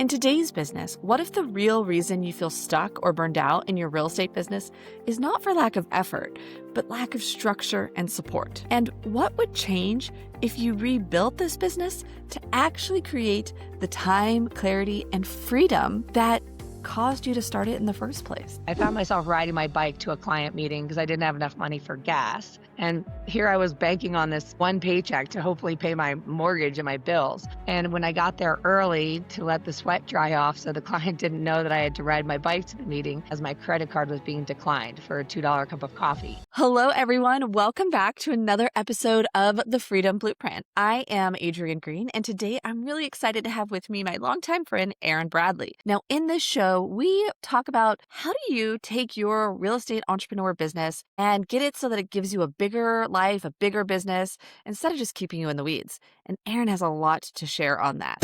In today's business, what if the real reason you feel stuck or burned out in your real estate business is not for lack of effort, but lack of structure and support? And what would change if you rebuilt this business to actually create the time, clarity, and freedom that caused you to start it in the first place? I found myself riding my bike to a client meeting because I didn't have enough money for gas. And here I was banking on this one paycheck to hopefully pay my mortgage and my bills. And when I got there early to let the sweat dry off so the client didn't know that I had to ride my bike to the meeting as my credit card was being declined for a $2 cup of coffee. Hello, everyone. Welcome back to another episode of The Freedom Blueprint. I am Adrienne Green, and today I'm really excited to have with me my longtime friend, Erin Bradley. Now, in this show, we talk about how do you take your real estate entrepreneur business and get it so that it gives you a bigger life, a bigger business, instead of just keeping you in the weeds. And Erin has a lot to share on that.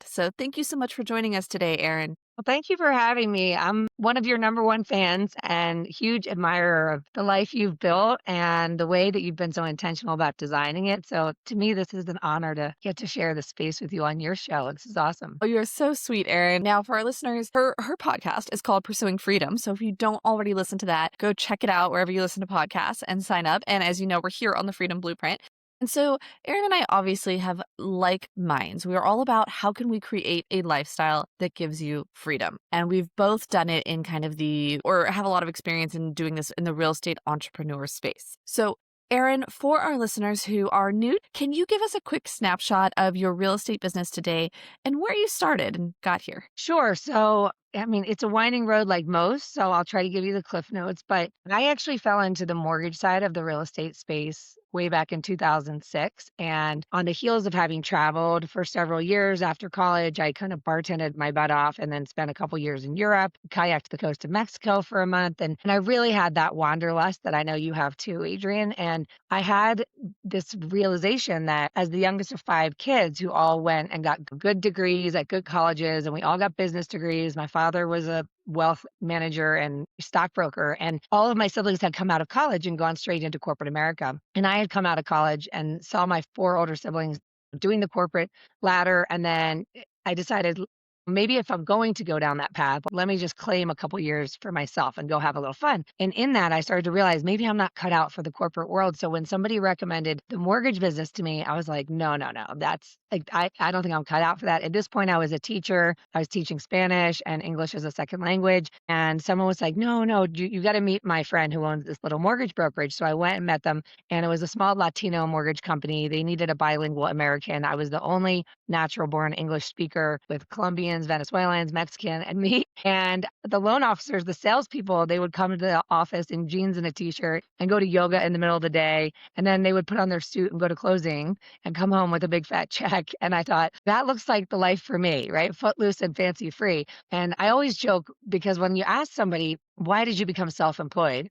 So thank you so much for joining us today, Erin. Well, thank you for having me. I'm one of your number one fans and huge admirer of the life you've built and the way that you've been so intentional about designing it. So to me, this is an honor to get to share the space with you on your show. This is awesome. Oh, you're so sweet, Erin. Now, for our listeners, her podcast is called Pursuing Freedom. So if you don't already listen to that, go check it out wherever you listen to podcasts and sign up. And as you know, we're here on the Freedom Blueprint. And so Erin and I obviously have like minds. We are all about how can we create a lifestyle that gives you freedom. And we've both done it in kind of or have a lot of experience in doing this in the real estate entrepreneur space. So Erin, for our listeners who are new, can you give us a quick snapshot of your real estate business today and where you started and got here? Sure. So it's a winding road like most, so I'll try to give you the cliff notes, but I actually fell into the mortgage side of the real estate space way back in 2006. And on the heels of having traveled for several years after college, I kind of bartended my butt off and then spent a couple years in Europe, kayaked the coast of Mexico for a month. And I really had that wanderlust that I know you have too, Adrienne. And I had this realization that as the youngest of 5 kids who all went and got good degrees at good colleges, and we all got business degrees. My father was a wealth manager and stockbroker, and all of my siblings had come out of college and gone straight into corporate America. And I had come out of college and saw my 4 older siblings doing the corporate ladder. And then I decided, maybe if I'm going to go down that path, let me just claim a couple years for myself and go have a little fun. And in that, I started to realize maybe I'm not cut out for the corporate world. So when somebody recommended the mortgage business to me, I was like, no. That's like, I don't think I'm cut out for that. At this point, I was a teacher. I was teaching Spanish and English as a second language. And someone was like, no, you got to meet my friend who owns this little mortgage brokerage. So I went and met them, and it was a small Latino mortgage company. They needed a bilingual American. I was the only natural born English speaker with Colombians, Venezuelans, Mexican, and me. And the loan officers, the salespeople, they would come to the office in jeans and a t-shirt and go to yoga in the middle of the day. And then they would put on their suit and go to closing and come home with a big fat check. And I thought, that looks like the life for me, right? Footloose and fancy free. And I always joke, because when you ask somebody, why did you become self-employed?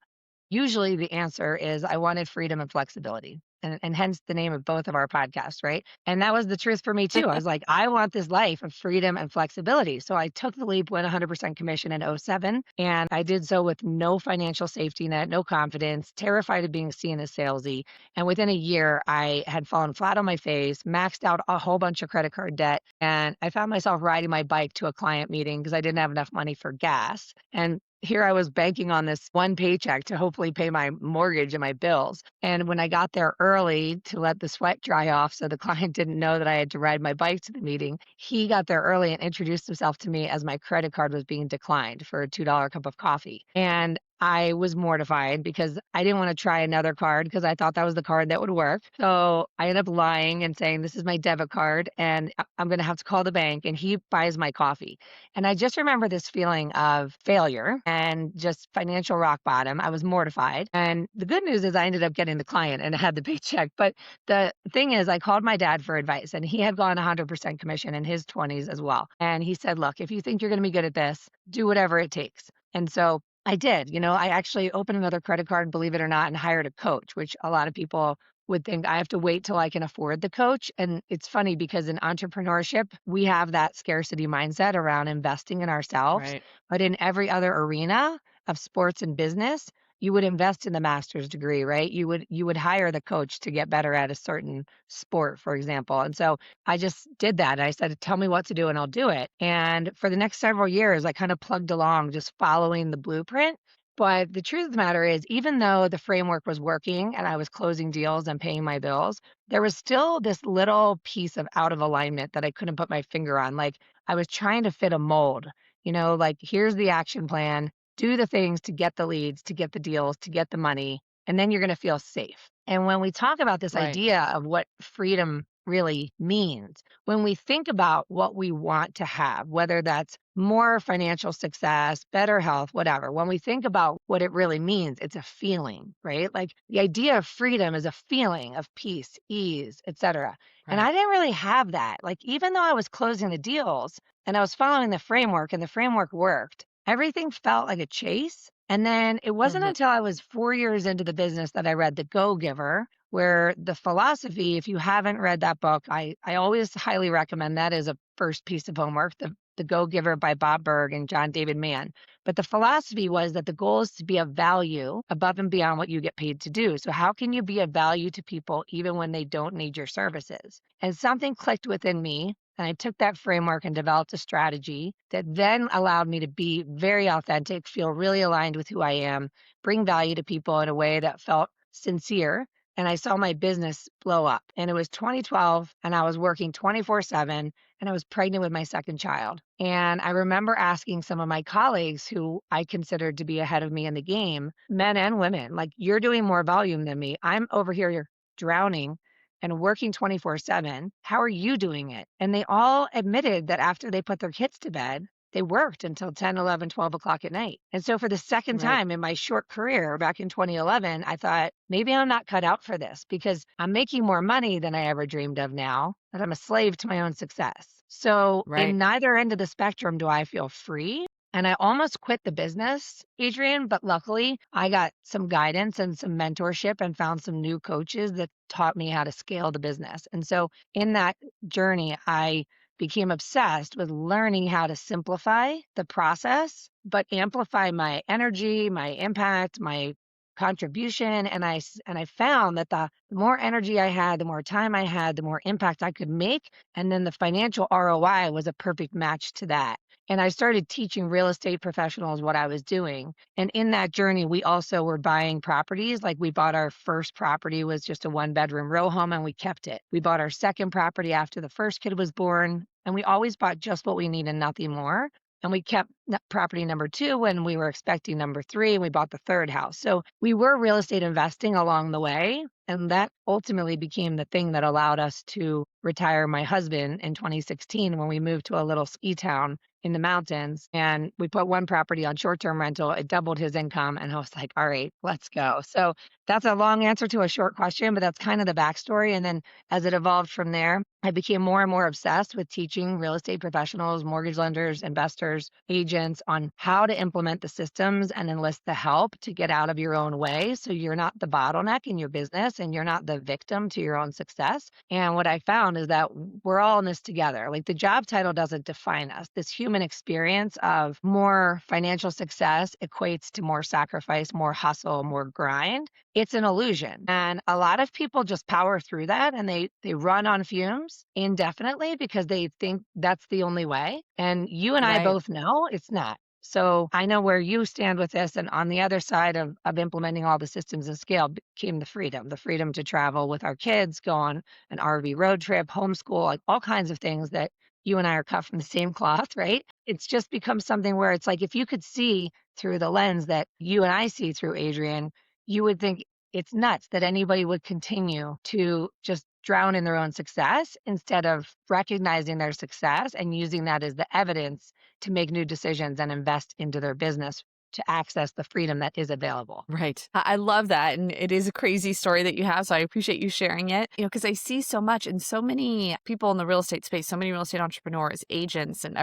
Usually the answer is, I wanted freedom and flexibility. And hence the name of both of our podcasts, right? And that was the truth for me too. I was like, I want this life of freedom and flexibility. So I took the leap, went 100% commission in '07. And I did so with no financial safety net, no confidence, terrified of being seen as salesy. And within a year, I had fallen flat on my face, maxed out a whole bunch of credit card debt. And I found myself riding my bike to a client meeting because I didn't have enough money for gas. And here I was banking on this one paycheck to hopefully pay my mortgage and my bills. And when I got there early to let the sweat dry off so the client didn't know that I had to ride my bike to the meeting, he got there early and introduced himself to me as my credit card was being declined for a $2 cup of coffee. And I was mortified because I didn't want to try another card because I thought that was the card that would work. So I ended up lying and saying, this is my debit card and I'm going to have to call the bank, and he buys my coffee. And I just remember this feeling of failure and just financial rock bottom. I was mortified. And the good news is I ended up getting the client and I had the paycheck. But the thing is, I called my dad for advice, and he had gone 100% commission in his 20s as well. And he said, look, if you think you're going to be good at this, do whatever it takes. And so I did. I actually opened another credit card, believe it or not, and hired a coach, which a lot of people would think I have to wait till I can afford the coach. And it's funny because in entrepreneurship, we have that scarcity mindset around investing in ourselves. Right. But in every other arena of sports and business, you would invest in the master's degree, right? You would hire the coach to get better at a certain sport, for example. And so I just did that. I said, tell me what to do and I'll do it. And for the next several years, I kind of plugged along just following the blueprint. But the truth of the matter is, even though the framework was working and I was closing deals and paying my bills, there was still this little piece of out of alignment that I couldn't put my finger on. Like I was trying to fit a mold, like here's the action plan, do the things to get the leads, to get the deals, to get the money, and then you're going to feel safe. And when we talk about this Right. idea of what freedom really means, when we think about what we want to have, whether that's more financial success, better health, whatever, when we think about what it really means, it's a feeling, right? Like the idea of freedom is a feeling of peace, ease, etc. And Right. I didn't really have that. Like even though I was closing the deals and I was following the framework and the framework worked, everything felt like a chase. And then it wasn't Mhm. until I was 4 years into the business that I read The Go Giver, where the philosophy, if you haven't read that book, I always highly recommend that as a first piece of homework, the Go Giver by Bob Berg and John David Mann. But the philosophy was that the goal is to be of value above and beyond what you get paid to do. So, how can you be of value to people even when they don't need your services? And something clicked within me. And I took that framework and developed a strategy that then allowed me to be very authentic, feel really aligned with who I am, bring value to people in a way that felt sincere. And I saw my business blow up. And it was 2012, and I was working 24/7, and I was pregnant with my second child. And I remember asking some of my colleagues who I considered to be ahead of me in the game, men and women, like, you're doing more volume than me. I'm over here drowning and working 24/7. How are you doing it? And they all admitted that after they put their kids to bed, they worked until 10, 11, 12 o'clock at night. And so for the second Right. time in my short career back in 2011, I thought, maybe I'm not cut out for this because I'm making more money than I ever dreamed of now, but I'm a slave to my own success. So Right. in neither end of the spectrum do I feel free. And I almost quit the business, Adrienne, but luckily I got some guidance and some mentorship and found some new coaches that taught me how to scale the business. And so in that journey, I became obsessed with learning how to simplify the process, but amplify my energy, my impact, my contribution. And I found that the more energy I had, the more time I had, the more impact I could make. And then the financial ROI was a perfect match to that. And I started teaching real estate professionals what I was doing. And in that journey, we also were buying properties. Like we bought our first property was just a 1-bedroom row home and we kept it. We bought our second property after the first kid was born, and we always bought just what we need and nothing more. And we kept property number 2 when we were expecting number 3, and we bought the third house. So we were real estate investing along the way. And that ultimately became the thing that allowed us to retire my husband in 2016 when we moved to a little ski town in the mountains. And we put one property on short term rental. It doubled his income. And I was like, all right, let's go. So that's a long answer to a short question, but that's kind of the backstory. And then as it evolved from there, I became more and more obsessed with teaching real estate professionals, mortgage lenders, investors, agents on how to implement the systems and enlist the help to get out of your own way. So you're not the bottleneck in your business and you're not the victim to your own success. And what I found is that we're all in this together. Like the job title doesn't define us. This human experience of more financial success equates to more sacrifice, more hustle, more grind. It's an illusion. And a lot of people just power through that and they run on fumes indefinitely because they think that's the only way. And you and I Right. both know it's not. So I know where you stand with this. And on the other side of implementing all the systems and scale came the freedom to travel with our kids, go on an RV road trip, homeschool, like all kinds of things that you and I are cut from the same cloth, right? It's just become something where it's like if you could see through the lens that you and I see through, Adrienne, you would think it's nuts that anybody would continue to just drown in their own success instead of recognizing their success and using that as the evidence to make new decisions and invest into their business to access the freedom that is available. Right. I love that. And it is a crazy story that you have. So I appreciate you sharing it, because I see so much and so many people in the real estate space, so many real estate entrepreneurs, agents, and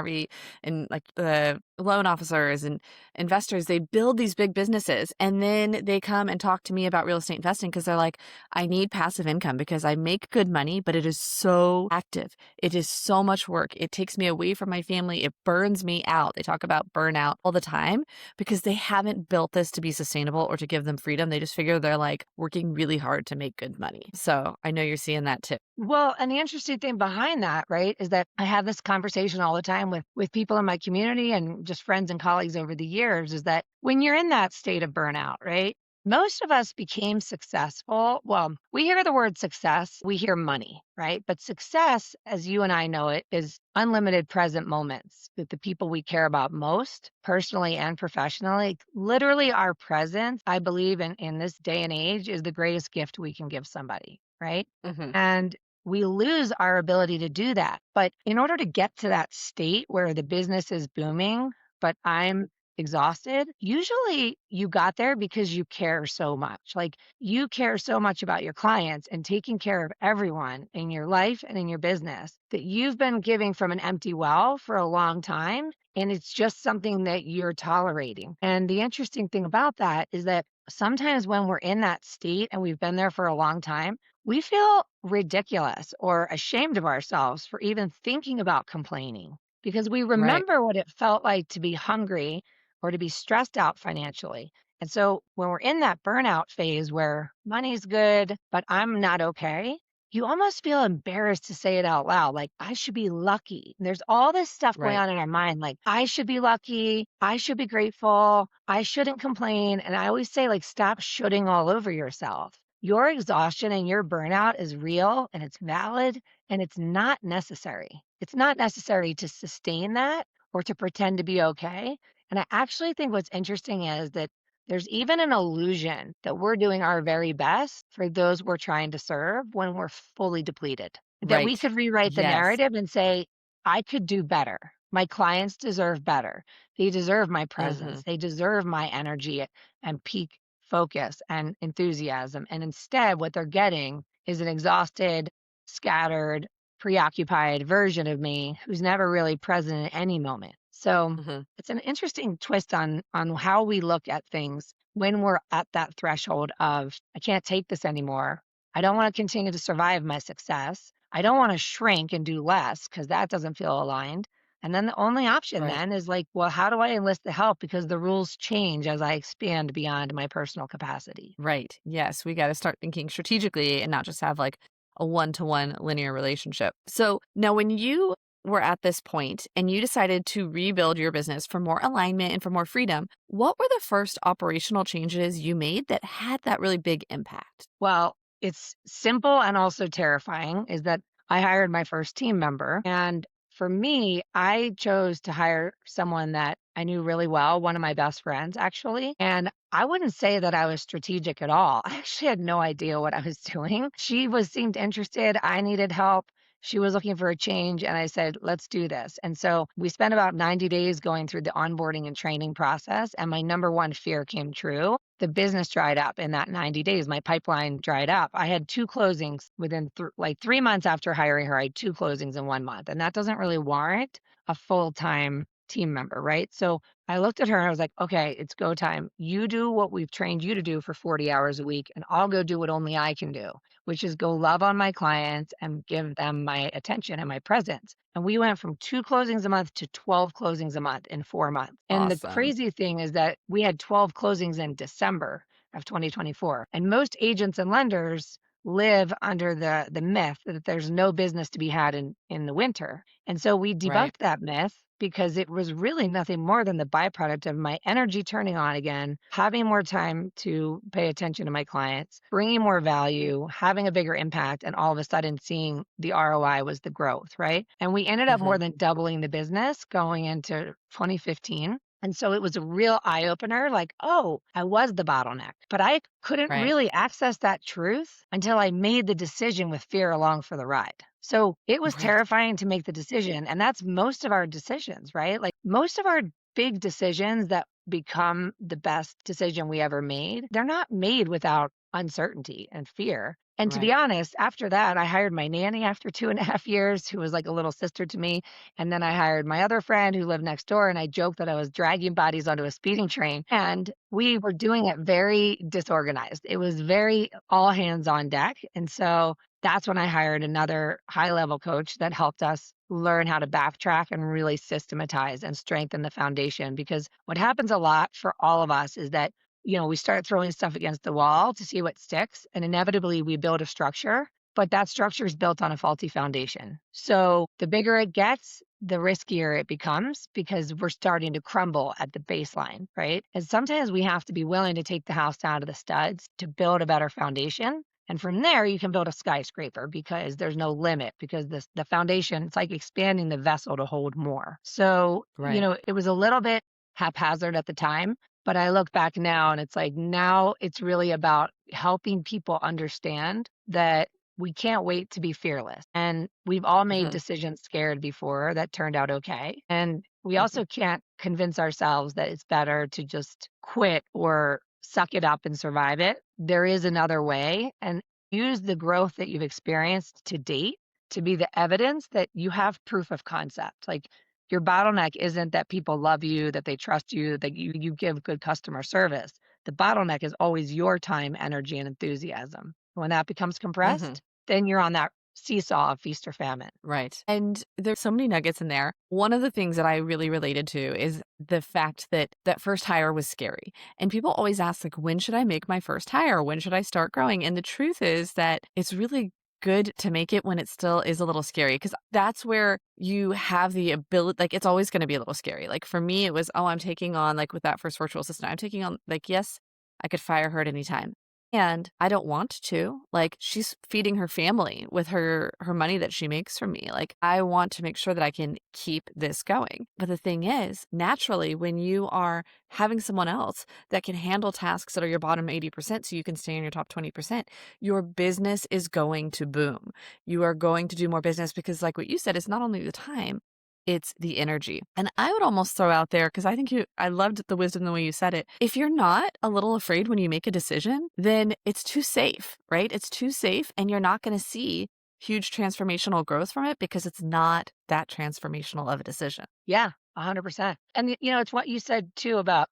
like the loan officers and investors, they build these big businesses and then they come and talk to me about real estate investing because they're like, I need passive income because I make good money, but it is so active. It is so much work. It takes me away from my family. It burns me out. They talk about burnout all the time because they haven't built this to be sustainable or to give them freedom. They just figure they're like working really hard to make good money. So I know you're seeing that too. Well, and the interesting thing behind that, right, is that I have this conversation all the time with people in my community and just friends and colleagues over the years, is that when you're in that state of burnout, right? Most of us became successful. Well, we hear the word success, we hear money, right? But success, as you and I know it, is unlimited present moments with the people we care about most, personally and professionally. Literally, our presence, I believe, in this day and age, is the greatest gift we can give somebody, right? Hmm. And we lose our ability to do that. But in order to get to that state where the business is booming, but I'm exhausted, usually you got there because you care so much. Like you care so much about your clients and taking care of everyone in your life and in your business that you've been giving from an empty well for a long time. And it's just something that you're tolerating. And the interesting thing about that is that sometimes when we're in that state and we've been there for a long time, we feel ridiculous or ashamed of ourselves for even thinking about complaining because we Right. remember what it felt like to be hungry or to be stressed out financially. And so when we're in that burnout phase where money's good, but I'm not okay, you almost feel embarrassed to say it out loud. Like, I should be lucky. And there's all this stuff going Right. on in our mind. Like, I should be lucky. I should be grateful. I shouldn't complain. And I always say, like, stop shoulding all over yourself. Your exhaustion and your burnout is real and it's valid and it's not necessary. It's not necessary to sustain that or to pretend to be okay. And I actually think what's interesting is that there's even an illusion that we're doing our very best for those we're trying to serve when we're fully depleted. That we Right. could rewrite the Yes. narrative and say, I could do better. My clients deserve better. They deserve my presence. Hmm. They deserve my energy and peak focus and enthusiasm. And instead, what they're getting is an exhausted, scattered, preoccupied version of me who's never really present in any moment. So Hmm. it's an interesting twist on how we look at things when we're at that threshold of I can't take this anymore. I don't want to continue to survive my success. I don't want to shrink and do less because that doesn't feel aligned. And then the only option Right. then is like, well, how do I enlist the help? Because the rules change as I expand beyond my personal capacity. Right. Yes. We got to start thinking strategically and not just have like a one-to-one linear relationship. So now, when you were at this point and you decided to rebuild your business for more alignment and for more freedom, what were the first operational changes you made that had that really big impact? Well, it's simple and also terrifying is that I hired my first team member. And for me, I chose to hire someone that I knew really well, one of my best friends, actually. And I wouldn't say that I was strategic at all. I actually had no idea what I was doing. She was seemed interested. I needed help. She was looking for a change. And I said, let's do this. And so we spent about 90 days going through the onboarding and training process. And my number one fear came true. The business dried up in that 90 days. My pipeline dried up. I had two closings within like 3 months after hiring her. I had two closings in 1 month. And that doesn't really warrant a full time team member, right? So I looked at her and I was like, okay, it's go time. You do what we've trained you to do for 40 hours a week, and I'll go do what only I can do, which is go love on my clients and give them my attention and my presence. And we went from two closings a month to 12 closings a month in 4 months. And the Awesome. crazy thing is that we had 12 closings in December of 2024. And most agents and lenders live under the myth that there's no business to be had in the winter. And so we Right. debunked that myth because it was really nothing more than the byproduct of my energy turning on again, having more time to pay attention to my clients, bringing more value, having a bigger impact, and all of a sudden seeing the ROI was the growth, right? And we ended up Hmm. more than doubling the business going into 2015. And so it was a real eye opener like, oh, I was the bottleneck. But I couldn't Right. really access that truth until I made the decision with fear along for the ride. So it was Right. terrifying to make the decision. And that's most of our decisions, right? Like most of our big decisions that become the best decision we ever made, they're not made without uncertainty and fear. And to be Right. honest, after that, I hired my nanny after 2.5 years, who was like a little sister to me. And then I hired my other friend who lived next door. And I joked that I was dragging bodies onto a speeding train. And we were doing it very disorganized. It was very all hands on deck. And so that's when I hired another high level coach that helped us learn how to backtrack and really systematize and strengthen the foundation. Because what happens a lot for all of us is that, we start throwing stuff against the wall to see what sticks, and inevitably we build a structure, but that structure is built on a faulty foundation. So the bigger it gets, the riskier it becomes because we're starting to crumble at the baseline, right? And sometimes we have to be willing to take the house down to the studs to build a better foundation. And from there, you can build a skyscraper because there's no limit, because the foundation, it's like expanding the vessel to hold more. So, Right. it was a little bit haphazard at the time, but I look back now and it's like now it's really about helping people understand that we can't wait to be fearless. And we've all made Mhm. decisions scared before that turned out okay. And we Mhm. also can't convince ourselves that it's better to just quit or suck it up and survive it. There is another way, and use the growth that you've experienced to date to be the evidence that you have proof of concept. Like your bottleneck isn't that people love you, that they trust you, that you give good customer service. The bottleneck is always your time, energy, and enthusiasm. When that becomes Mhm. compressed, then you're on that seesaw of feast or famine. Right. And there's so many nuggets in there. One of the things that I really related to is the fact that that first hire was scary. And people always ask, like, when should I make my first hire? When should I start growing? And the truth is that it's really good to make it when it still is a little scary because that's where you have the ability, like, it's always going to be a little scary. Like, for me, it was, oh, I'm taking on, like, with that first virtual assistant, I'm taking on, like, yes, I could fire her at any time. And I don't want to. Like, she's feeding her family with her money that she makes from me. Like, I want to make sure that I can keep this going. But the thing is, naturally, when you are having someone else that can handle tasks that are your bottom 80% so you can stay in your top 20%, your business is going to boom. You are going to do more business because, like what you said, it's not only the time, it's the energy. And I would almost throw out there, because I loved the wisdom the way you said it. If you're not a little afraid when you make a decision, then it's too safe, right? It's too safe, and you're not going to see huge transformational growth from it because it's not that transformational of a decision. Yeah, 100%. And it's what you said too about,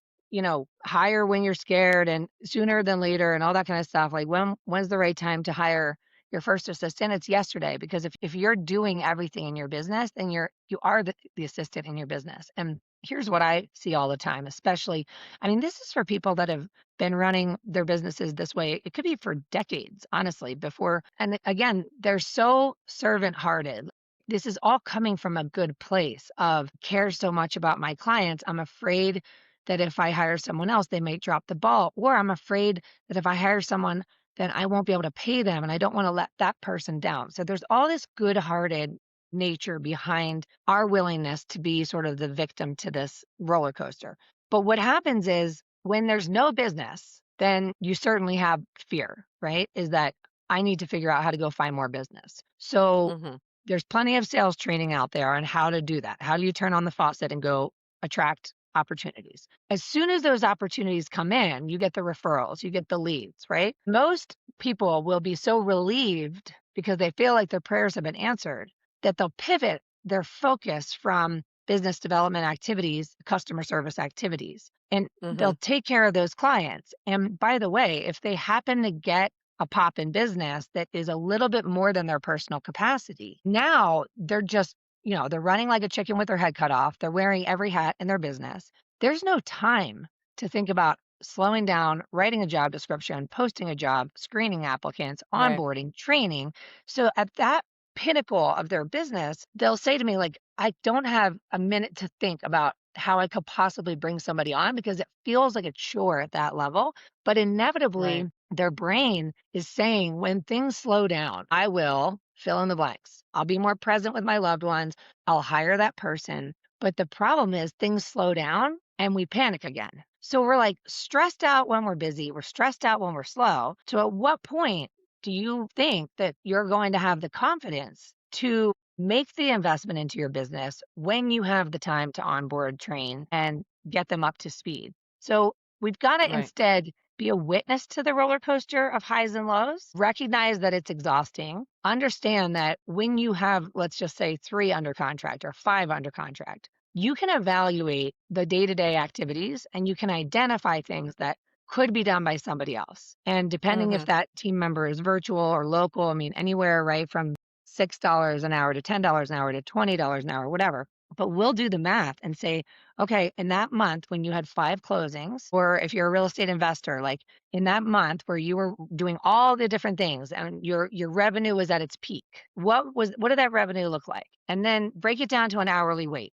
hire when you're scared and sooner than later and all that kind of stuff. Like when's the right time to hire your first assistant? It's yesterday, because if you're doing everything in your business, then you are the assistant in your business. And here's what I see all the time, especially, I mean, this is for people that have been running their businesses this way. It could be for decades, honestly, before. And again, they're so servant hearted. This is all coming from a good place of care so much about my clients. I'm afraid that if I hire someone else, they might drop the ball, or I'm afraid that if I hire someone, then I won't be able to pay them. And I don't want to let that person down. So there's all this good hearted nature behind our willingness to be sort of the victim to this roller coaster. But what happens is when there's no business, then you certainly have fear, right? Is that I need to figure out how to go find more business. So Mhm. there's plenty of sales training out there on how to do that. How do you turn on the faucet and go attract opportunities? As soon as those opportunities come in, you get the referrals, you get the leads, right? Most people will be so relieved because they feel like their prayers have been answered that they'll pivot their focus from business development activities, customer service activities, and they'll Mhm. take care of those clients. And by the way, if they happen to get a pop in business that is a little bit more than their personal capacity, now they're just, they're running like a chicken with their head cut off. They're wearing every hat in their business. There's no time to think about slowing down, writing a job description, posting a job, screening applicants, Right. onboarding, training. So at that pinnacle of their business, they'll say to me, like, I don't have a minute to think about how I could possibly bring somebody on because it feels like a chore at that level. But inevitably, Right. their brain is saying, when things slow down, I will fill in the blanks. I'll be more present with my loved ones. I'll hire that person. But the problem is things slow down and we panic again. So we're like stressed out when we're busy. We're stressed out when we're slow. So at what point do you think that you're going to have the confidence to make the investment into your business when you have the time to onboard, train, and get them up to speed? So we've got to Right. instead be a witness to the roller coaster of highs and lows, recognize that it's exhausting, understand that when you have, let's just say, 3 under contract or 5 under contract, you can evaluate the day-to-day activities and you can identify things that could be done by somebody else. And depending if Mhm. that team member is virtual or local, I mean, anywhere, right, from $6 an hour to $10 an hour to $20 an hour, whatever. But we'll do the math and say, okay, in that month when you had 5 closings, or if you're a real estate investor, like in that month where you were doing all the different things and your revenue was at its peak, what did that revenue look like? And then break it down to an hourly wait.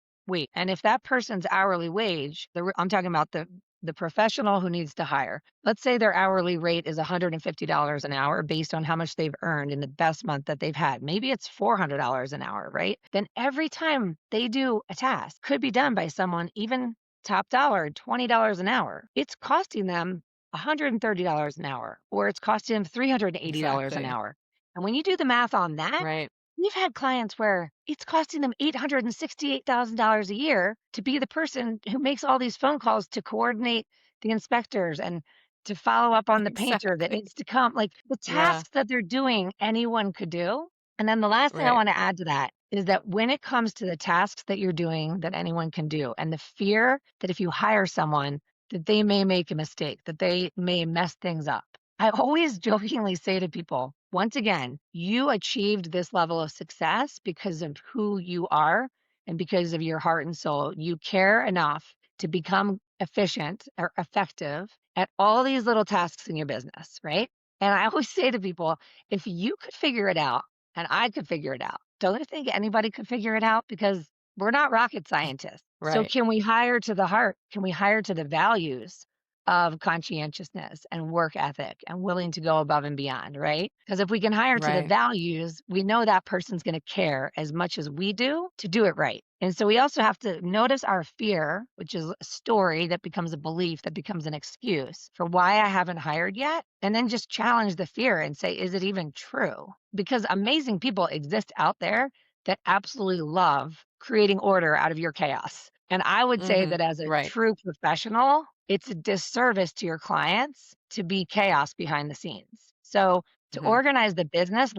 And if that person's hourly wage, I'm talking about the professional who needs to hire. Let's say their hourly rate is $150 an hour based on how much they've earned in the best month that they've had. Maybe it's $400 an hour, right? Then every time they do a task could be done by someone even top dollar, $20 an hour. It's costing them $130 an hour, or it's costing them $380 an Exactly. hour. And when you do the math on that, Right. we've had clients where it's costing them $868,000 a year to be the person who makes all these phone calls to coordinate the inspectors and to follow up on the painter that Exactly. needs to come. Like the Yeah. tasks that they're doing, anyone could do. And then the last thing I Right. want to add to that is that when it comes to the tasks that you're doing that anyone can do, and the fear that if you hire someone, that they may make a mistake, that they may mess things up. I always jokingly say to people, once again, you achieved this level of success because of who you are and because of your heart and soul. You care enough to become efficient or effective at all these little tasks in your business, right? And I always say to people, if you could figure it out and I could figure it out, don't you think anybody could figure it out? Because we're not rocket scientists. So Right. can we hire to the heart? Can we hire to the values of conscientiousness and work ethic and willing to go above and beyond, right? Because if we can hire to the Right. values, we know that person's going to care as much as we do to do it right. And so we also have to notice our fear, which is a story that becomes a belief that becomes an excuse for why I haven't hired yet. And then just challenge the fear and say, is it even true? Because amazing people exist out there that absolutely love creating order out of your chaos. And I would say Mhm. that as a Right. true professional, it's a disservice to your clients to be chaos behind the scenes. So to Mhm. organize the business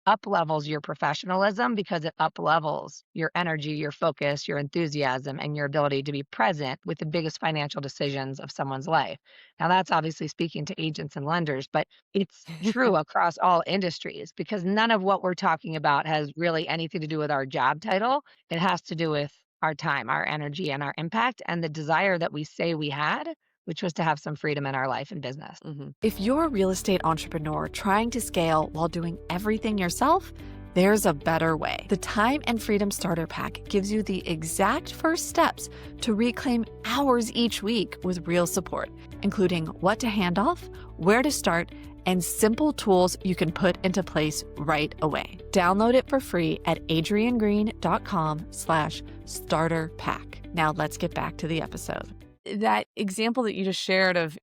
up levels your professionalism because it up levels your energy, your focus, your enthusiasm, and your ability to be present with the biggest financial decisions of someone's life. Now, that's obviously speaking to agents and lenders, but it's true across all industries because none of what we're talking about has really anything to do with our job title. It has to do with our time, our energy, and our impact, and the desire that we say we had, which was to have some freedom in our life and business. Mhm. If you're a real estate entrepreneur trying to scale while doing everything yourself, there's a better way. The Time and Freedom Starter Pack gives you the exact first steps to reclaim hours each week with real support, including what to hand off, where to start, and simple tools you can put into place right away. Download it for free at adriennegreen.com/starter pack. Now let's get back to the episode. That example that you just shared of,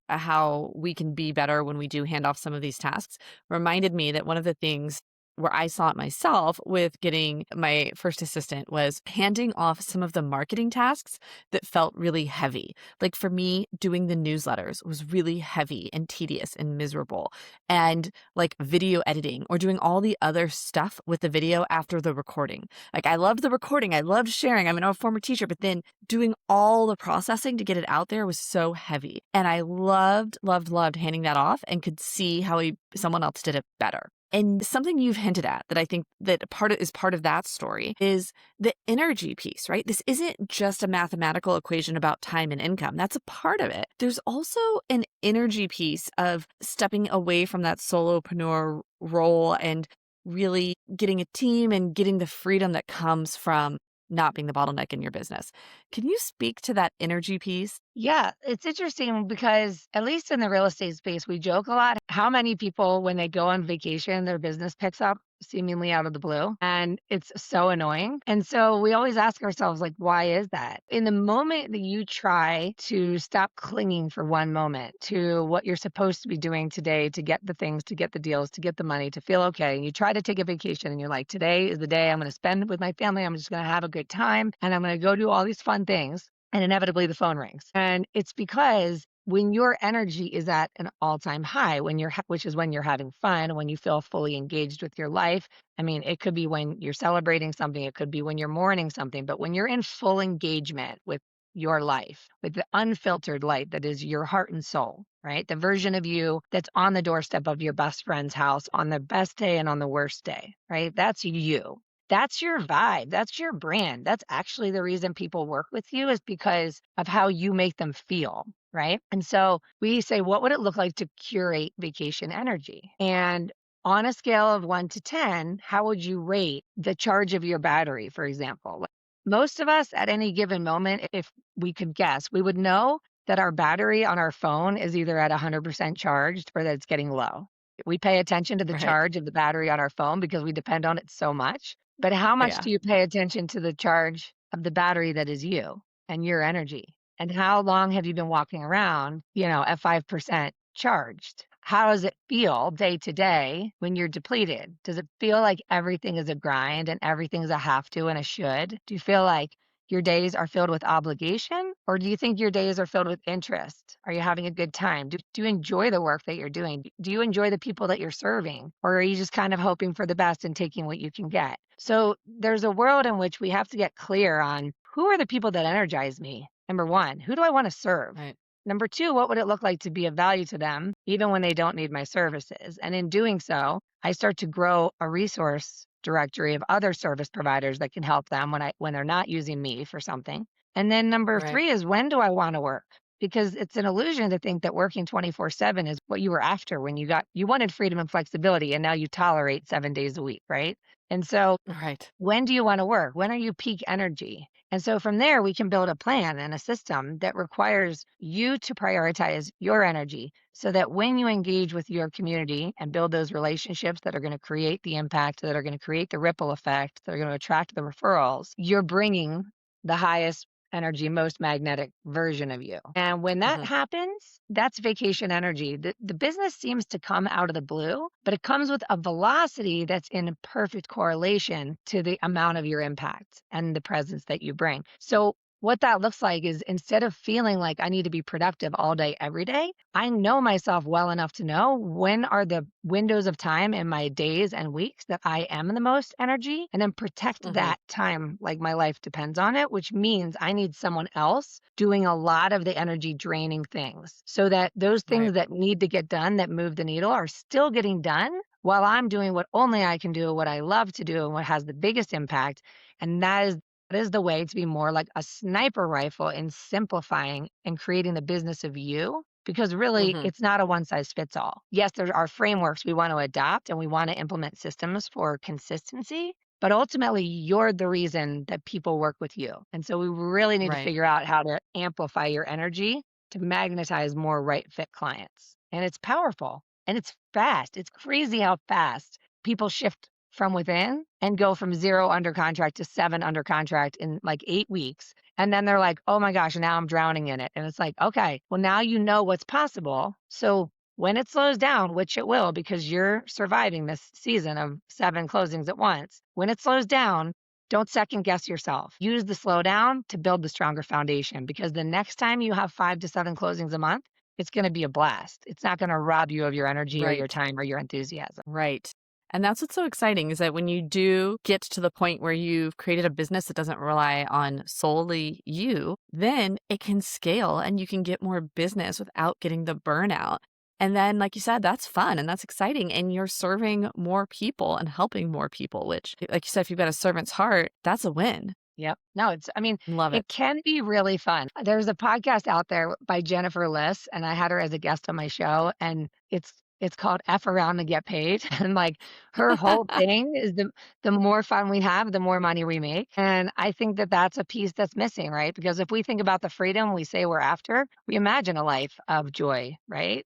how we can be better when we do hand off some of these tasks reminded me that one of the things where I saw it myself with getting my first assistant was handing off some of the marketing tasks that felt really heavy. Like for me, doing the newsletters was really heavy and tedious and miserable. And like video editing or doing all the other stuff with the video after the recording. Like I loved the recording, I loved sharing. I'm a former teacher, but then doing all the processing to get it out there was so heavy. And I loved, loved, loved handing that off and could see how someone else did it better. And something you've hinted at that I think that is part of that story is the energy piece, right? This isn't just a mathematical equation about time and income. That's a part of it. There's also an energy piece of stepping away from that solopreneur role and really getting a team and getting the freedom that comes from not being the bottleneck in your business. Can you speak to that energy piece? Yeah, it's interesting because at least in the real estate space, we joke a lot how many people, when they go on vacation, their business picks up seemingly out of the blue. And it's so annoying. And so we always ask ourselves, like, why is that? In the moment that you try to stop clinging for one moment to what you're supposed to be doing today to get the things, to get the deals, to get the money, to feel okay, and you try to take a vacation and you're like, today is the day I'm going to spend with my family. I'm just going to have a good time and I'm going to go do all these fun things. And inevitably the phone rings. And it's because when your energy is at an all-time high, when which is when you're having fun, when you feel fully engaged with your life. I mean, it could be when you're celebrating something, it could be when you're mourning something, but when you're in full engagement with your life, with the unfiltered light that is your heart and soul, right? The version of you that's on the doorstep of your best friend's house on the best day and on the worst day, right? That's you. That's your vibe. That's your brand. That's actually the reason people work with you, is because of how you make them feel, right? And so we say, what would it look like to curate vacation energy? And on a scale of 1 to 10, how would you rate the charge of your battery, for example? Like, most of us at any given moment, if we could guess, we would know that our battery on our phone is either at 100% charged or that it's getting low. We pay attention to the Right. charge of the battery on our phone because we depend on it so much. But how much Yeah. do you pay attention to the charge of the battery that is you and your energy? And how long have you been walking around, at 5% charged? How does it feel day to day when you're depleted? Does it feel like everything is a grind and everything's a have to and a should? Do you feel like your days are filled with obligation, or do you think your days are filled with interest? Are you having a good time? Do you enjoy the work that you're doing? Do you enjoy the people that you're serving? Or are you just kind of hoping for the best and taking what you can get? So there's a world in which we have to get clear on, who are the people that energize me? Number one, who do I want to serve? Right. Number two, what would it look like to be of value to them, even when they don't need my services? And in doing so, I start to grow a resource directory of other service providers that can help them when they're not using me for something. And then number Right. three is, when do I want to work? Because it's an illusion to think that working 24/7 is what you were after when you wanted freedom and flexibility, and now you tolerate 7 days a week, right? And so Right. when do you want to work? When are you peak energy? And so from there, we can build a plan and a system that requires you to prioritize your energy so that when you engage with your community and build those relationships that are going to create the impact, that are going to create the ripple effect, that are going to attract the referrals, you're bringing the highest energy, most magnetic version of you. And when that Mhm. happens, that's vacation energy. The business seems to come out of the blue, but it comes with a velocity that's in perfect correlation to the amount of your impact and the presence that you bring. So what that looks like is, instead of feeling like I need to be productive all day, every day, I know myself well enough to know when are the windows of time in my days and weeks that I am the most energy, and then protect Mhm. that time like my life depends on it, which means I need someone else doing a lot of the energy draining things so that those things Right. that need to get done that move the needle are still getting done while I'm doing what only I can do, what I love to do, and what has the biggest impact. And that is the way to be more like a sniper rifle in simplifying and creating the business of you. Because really, Mhm. it's not a one size fits all. Yes, there are frameworks we want to adopt and we want to implement systems for consistency, but ultimately, you're the reason that people work with you. And so we really need to Right. figure out how to amplify your energy to magnetize more right fit clients. And it's powerful and it's fast. It's crazy how fast people shift from within and go from 0 under contract to 7 under contract in like 8 weeks. And then they're like, oh my gosh, now I'm drowning in it. And it's like, okay, well, now you know what's possible. So when it slows down, which it will, because you're surviving this season of 7 closings at once, when it slows down, don't second guess yourself. Use the slowdown to build the stronger foundation, because the next time you have 5 to 7 closings a month, it's going to be a blast. It's not going to rob you of your energy or your Right. time or your enthusiasm. Right. And that's what's so exciting, is that when you do get to the point where you've created a business that doesn't rely on solely you, then it can scale and you can get more business without getting the burnout. And then, like you said, that's fun and that's exciting. And you're serving more people and helping more people, which, like you said, if you've got a servant's heart, that's a win. Yep. No, I mean, Love it it. can be really fun. There's a podcast out there by Jennifer Liss, and I had her as a guest on my show, and it's called F Around to Get Paid. And like, her whole thing is, the more fun we have, the more money we make. And I think that that's a piece that's missing, right? Because if we think about the freedom we say we're after, we imagine a life of joy, right?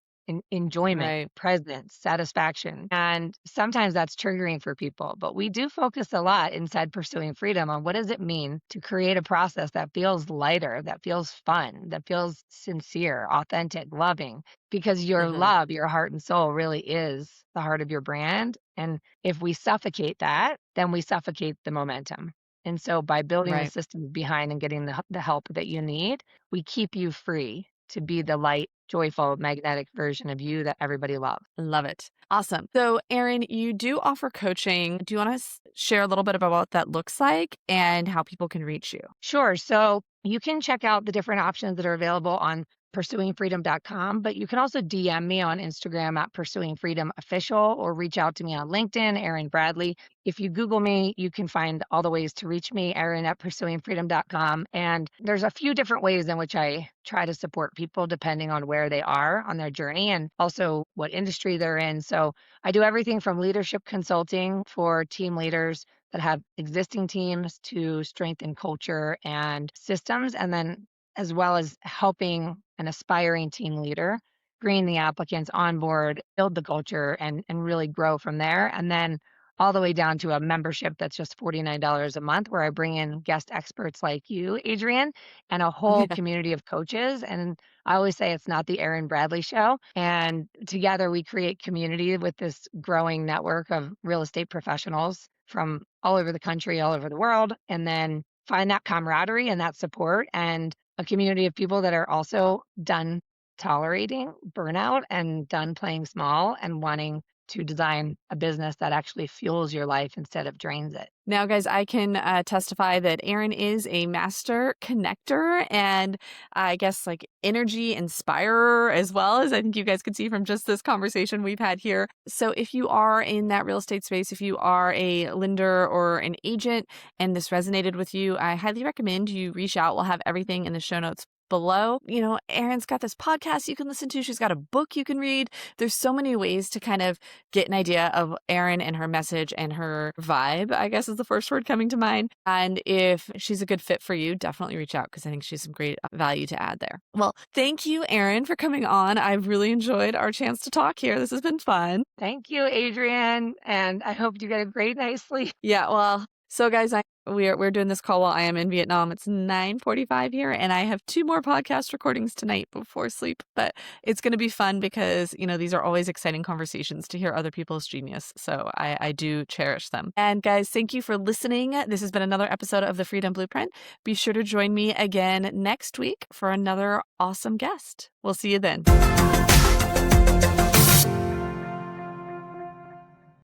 Enjoyment, Right. presence, satisfaction. And sometimes that's triggering for people, but we do focus a lot inside Pursuing Freedom on, what does it mean to create a process that feels lighter, that feels fun, that feels sincere, authentic, loving, because your Hmm. love, your heart and soul really is the heart of your brand. And if we suffocate that, then we suffocate the momentum. And so by building the Right. systems behind and getting the help that you need, we keep you free to be the light joyful, magnetic version of you that everybody loves. Love it. Awesome. So, Erin, you do offer coaching. Do you want to share a little bit about what that looks like and how people can reach you? Sure. So you can check out the different options that are available on pursuingfreedom.com, but you can also DM me on Instagram at Pursuing Freedom Official or reach out to me on LinkedIn, Erin Bradley. If you Google me, you can find all the ways to reach me, Erin at pursuingfreedom.com. And there's a few different ways in which I try to support people depending on where they are on their journey and also what industry they're in. So I do everything from leadership consulting for team leaders that have existing teams to strengthen culture and systems, and then as well as helping an aspiring team leader screen the applicants on board, build the culture, and really grow from there. And then all the way down to a membership that's just $49 a month, where I bring in guest experts like you, Adrienne, and a whole community of coaches. And I always say it's not the Erin Bradley show. And together we create community with this growing network of real estate professionals from all over the country, all over the world, and then find that camaraderie and that support and a community of people that are also done tolerating burnout and done playing small and wanting to design a business that actually fuels your life instead of drains it. Now, guys, I can testify that Erin is a master connector and I guess like energy inspirer as well, as I think you guys could see from just this conversation we've had here. So if you are in that real estate space, if you are a lender or an agent and this resonated with you, I highly recommend you reach out. We'll have everything in the show notes below. You know, Erin's got this podcast you can listen to. She's got a book you can read. There's so many ways to kind of get an idea of Erin and her message and her vibe, I guess is the first word coming to mind. And if she's a good fit for you, definitely reach out because I think she's some great value to add there. Well, thank you, Erin, for coming on. I've really enjoyed our chance to talk here. This has been fun. Thank you, Adrienne. And I hope you get a great night's sleep. Yeah, well, so guys, we're doing this call while I am in Vietnam. It's 9:45 here, and I have 2 more podcast recordings tonight before sleep. But it's going to be fun because, you know, these are always exciting conversations to hear other people's genius. So I do cherish them. And guys, thank you for listening. This has been another episode of The Freedom Blueprint. Be sure to join me again next week for another awesome guest. We'll see you then.